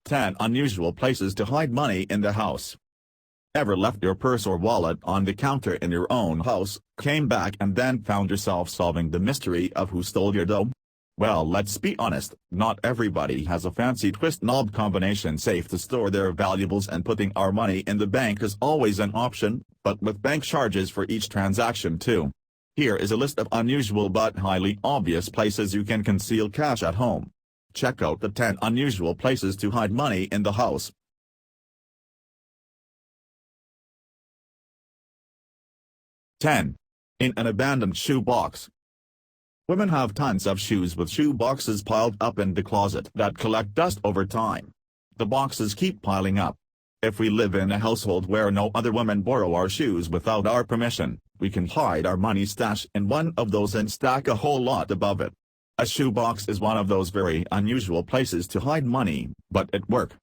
10 Unusual Places to Hide Money in the House. Ever left your purse or wallet on the counter in your own house, came back and then found yourself solving the mystery of who stole your dough? Well, let's be honest, not everybody has a fancy twist knob combination safe to store their valuables, and putting our money in the bank is always an option, but with bank charges for each transaction too. Here is a list of unusual but highly obvious places you can conceal cash at home. Check out the 10 unusual places to hide money in the house. 10. In an abandoned shoe box. Women have tons of shoes with shoe boxes piled up in the closet that collect dust over time. The boxes keep piling up. If we live in a household where no other women borrow our shoes without our permission, we can hide our money stash in one of those and stack a whole lot above it. A shoebox is one of those very unusual places to hide money, but it works.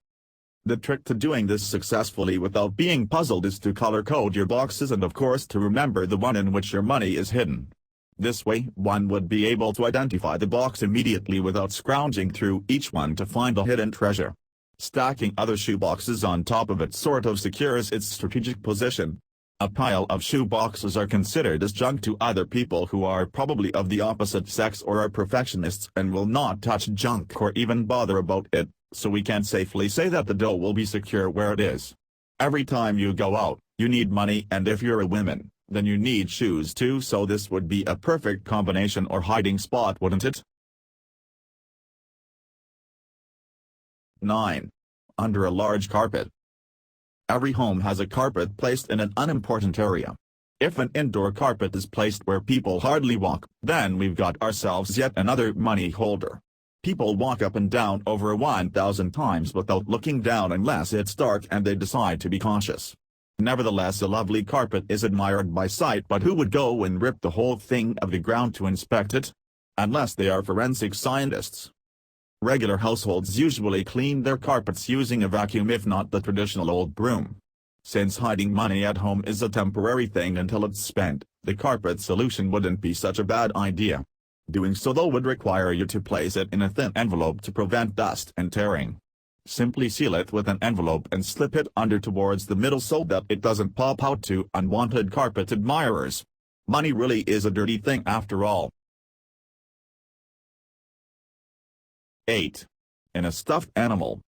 The trick to doing this successfully without being puzzled is to color code your boxes, and of course to remember the one in which your money is hidden. This way, one would be able to identify the box immediately without scrounging through each one to find the hidden treasure. Stacking other shoeboxes on top of it sort of secures its strategic position. A pile of shoeboxes are considered as junk to other people who are probably of the opposite sex or are perfectionists and will not touch junk or even bother about it, so we can safely say that the dough will be secure where it is. Every time you go out, you need money, and if you're a woman, then you need shoes too, so this would be a perfect combination or hiding spot, wouldn't it? 9. Under a large carpet. Every home has a carpet placed in an unimportant area. If an indoor carpet is placed where people hardly walk, then we've got ourselves yet another money holder. People walk up and down over 1,000 times without looking down unless it's dark and they decide to be cautious. Nevertheless, a lovely carpet is admired by sight, but who would go and rip the whole thing of the ground to inspect it? Unless they are forensic scientists. Regular households usually clean their carpets using a vacuum, if not the traditional old broom. Since hiding money at home is a temporary thing until it's spent, the carpet solution wouldn't be such a bad idea. Doing so though would require you to place it in a thin envelope to prevent dust and tearing. Simply seal it with an envelope and slip it under towards the middle so that it doesn't pop out to unwanted carpet admirers. Money really is a dirty thing after all. 8. In a stuffed animal.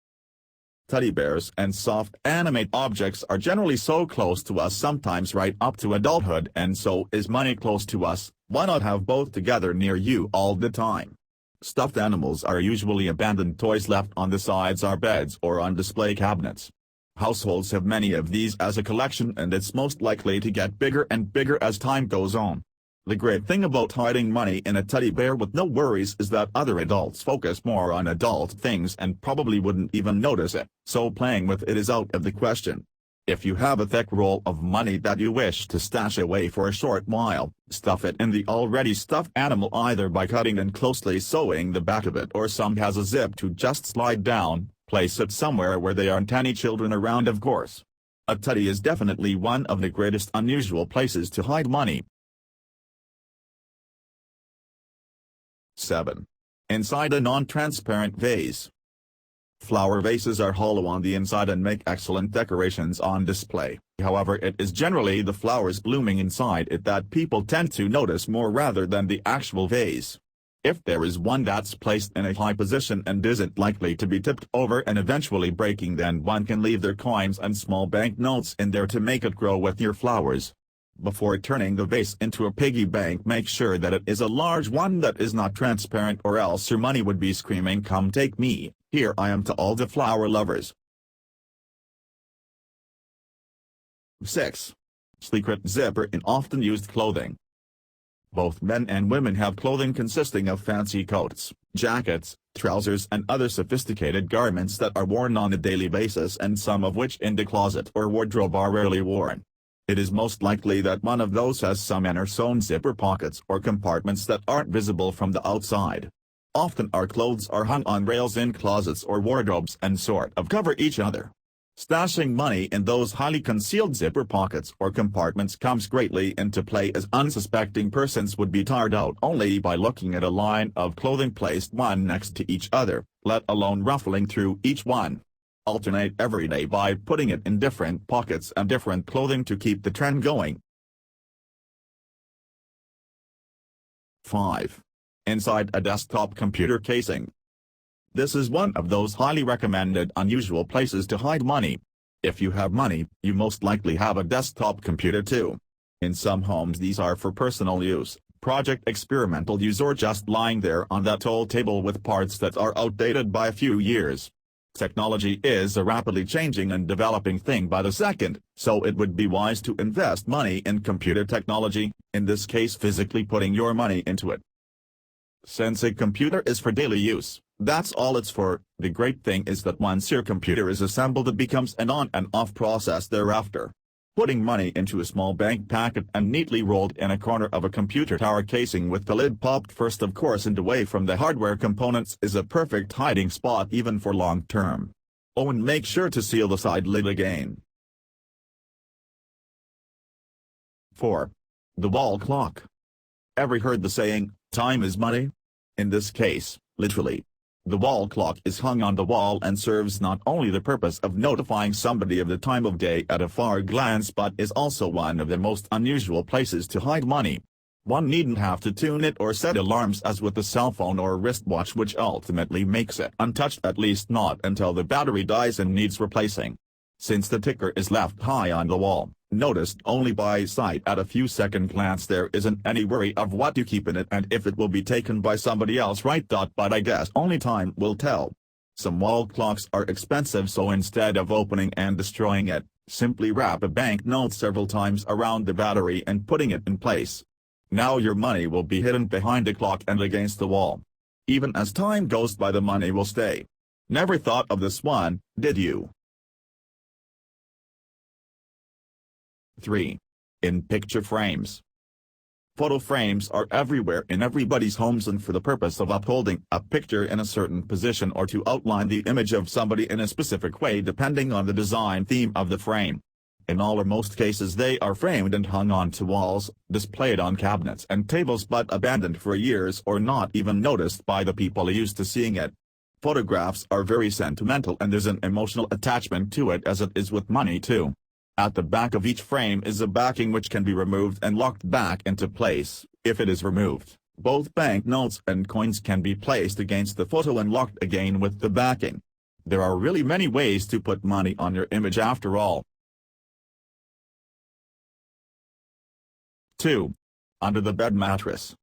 Teddy bears and soft animate objects are generally so close to us, sometimes right up to adulthood, and so is money close to us. Why not have both together near you all the time? Stuffed animals are usually abandoned toys left on the sides of beds or on display cabinets. Households have many of these as a collection, and it's most likely to get bigger and bigger as time goes on. The great thing about hiding money in a teddy bear with no worries is that other adults focus more on adult things and probably wouldn't even notice it, so playing with it is out of the question. If you have a thick roll of money that you wish to stash away for a short while, stuff it in the already stuffed animal either by cutting and closely sewing the back of it, or some has a zip to just slide down. Place it somewhere where there aren't any children around, of course. A teddy is definitely one of the greatest unusual places to hide money. 7. Inside a non-transparent vase. Flower vases are hollow on the inside and make excellent decorations on display. However, it is generally the flowers blooming inside it that people tend to notice more rather than the actual vase. If there is one that's placed in a high position and isn't likely to be tipped over and eventually breaking, then one can leave their coins and small banknotes in there to make it grow with your flowers. Before turning the vase into a piggy bank, make sure that it is a large one that is not transparent, or else your money would be screaming, "Come take me, here I am," to all the flower lovers. 6. Secret zipper in often used clothing. Both men and women have clothing consisting of fancy coats, jackets, trousers and other sophisticated garments that are worn on a daily basis, and some of which in the closet or wardrobe are rarely worn. It is most likely that one of those has some inner sewn zipper pockets or compartments that aren't visible from the outside. Often our clothes are hung on rails in closets or wardrobes and sort of cover each other. Stashing money in those highly concealed zipper pockets or compartments comes greatly into play, as unsuspecting persons would be tired out only by looking at a line of clothing placed one next to each other, let alone ruffling through each one. Alternate every day by putting it in different pockets and different clothing to keep the trend going. 5. Inside a desktop computer casing. This is one of those highly recommended unusual places to hide money. If you have money, you most likely have a desktop computer too. In some homes these are for personal use, project experimental use, or just lying there on that old table with parts that are outdated by a few years. Technology is a rapidly changing and developing thing by the second, so it would be wise to invest money in computer technology, in this case physically putting your money into it. Since a computer is for daily use, that's all it's for. The great thing is that once your computer is assembled it becomes an on and off process thereafter. Putting money into a small bank packet and neatly rolled in a corner of a computer tower casing with the lid popped first of course and away from the hardware components is a perfect hiding spot even for long term. Oh, and make sure to seal the side lid again. 4. The wall clock. Ever heard the saying, time is money? In this case, literally. The wall clock is hung on the wall and serves not only the purpose of notifying somebody of the time of day at a far glance but is also one of the most unusual places to hide money. One needn't have to tune it or set alarms as with a cell phone or wristwatch, which ultimately makes it untouched, at least not until the battery dies and needs replacing. Since the ticker is left high on the wall, noticed only by sight at a few second glance, there isn't any worry of what you keep in it and if it will be taken by somebody else, right? But I guess only time will tell. Some wall clocks are expensive, so instead of opening and destroying it, simply wrap a banknote several times around the battery and putting it in place. Now your money will be hidden behind the clock and against the wall. Even as time goes by the money will stay. Never thought of this one, did you? 3. In picture frames. Photo frames are everywhere in everybody's homes, and for the purpose of upholding a picture in a certain position or to outline the image of somebody in a specific way depending on the design theme of the frame. In all or most cases they are framed and hung onto walls, displayed on cabinets and tables, but abandoned for years or not even noticed by the people used to seeing it. Photographs are very sentimental and there's an emotional attachment to it, as it is with money too. At the back of each frame is a backing which can be removed and locked back into place. If it is removed, both banknotes and coins can be placed against the photo and locked again with the backing. There are really many ways to put money on your image after all. 2. Under the bed mattress.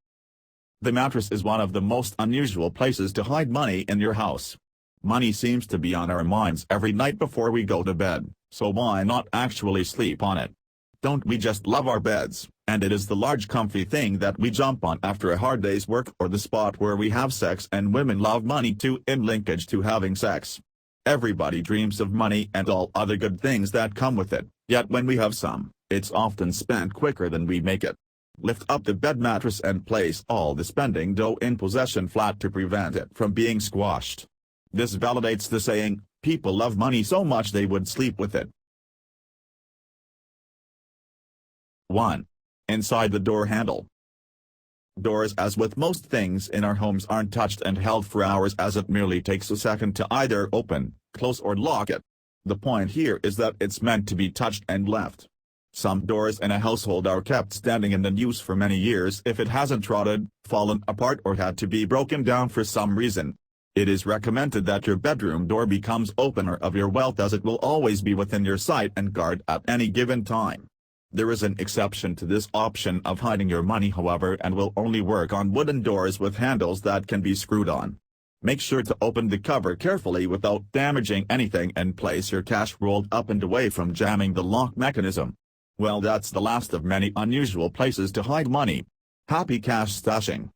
The mattress is one of the most unusual places to hide money in your house. Money seems to be on our minds every night before we go to bed, so why not actually sleep on it? Don't we just love our beds, and it is the large comfy thing that we jump on after a hard day's work, or the spot where we have sex, and women love money too in linkage to having sex. Everybody dreams of money and all other good things that come with it, yet when we have some, it's often spent quicker than we make it. Lift up the bed mattress and place all the spending dough in possession flat to prevent it from being squashed. This validates the saying, people love money so much they would sleep with it. 1. Inside the door handle. Doors, as with most things in our homes, aren't touched and held for hours, as it merely takes a second to either open, close or lock it. The point here is that it's meant to be touched and left. Some doors in a household are kept standing and in use for many years if it hasn't rotted, fallen apart or had to be broken down for some reason. It is recommended that your bedroom door becomes opener of your wealth, as it will always be within your sight and guard at any given time. There is an exception to this option of hiding your money, however, and will only work on wooden doors with handles that can be screwed on. Make sure to open the cover carefully without damaging anything and place your cash rolled up and away from jamming the lock mechanism. Well, that's the last of many unusual places to hide money. Happy cash stashing!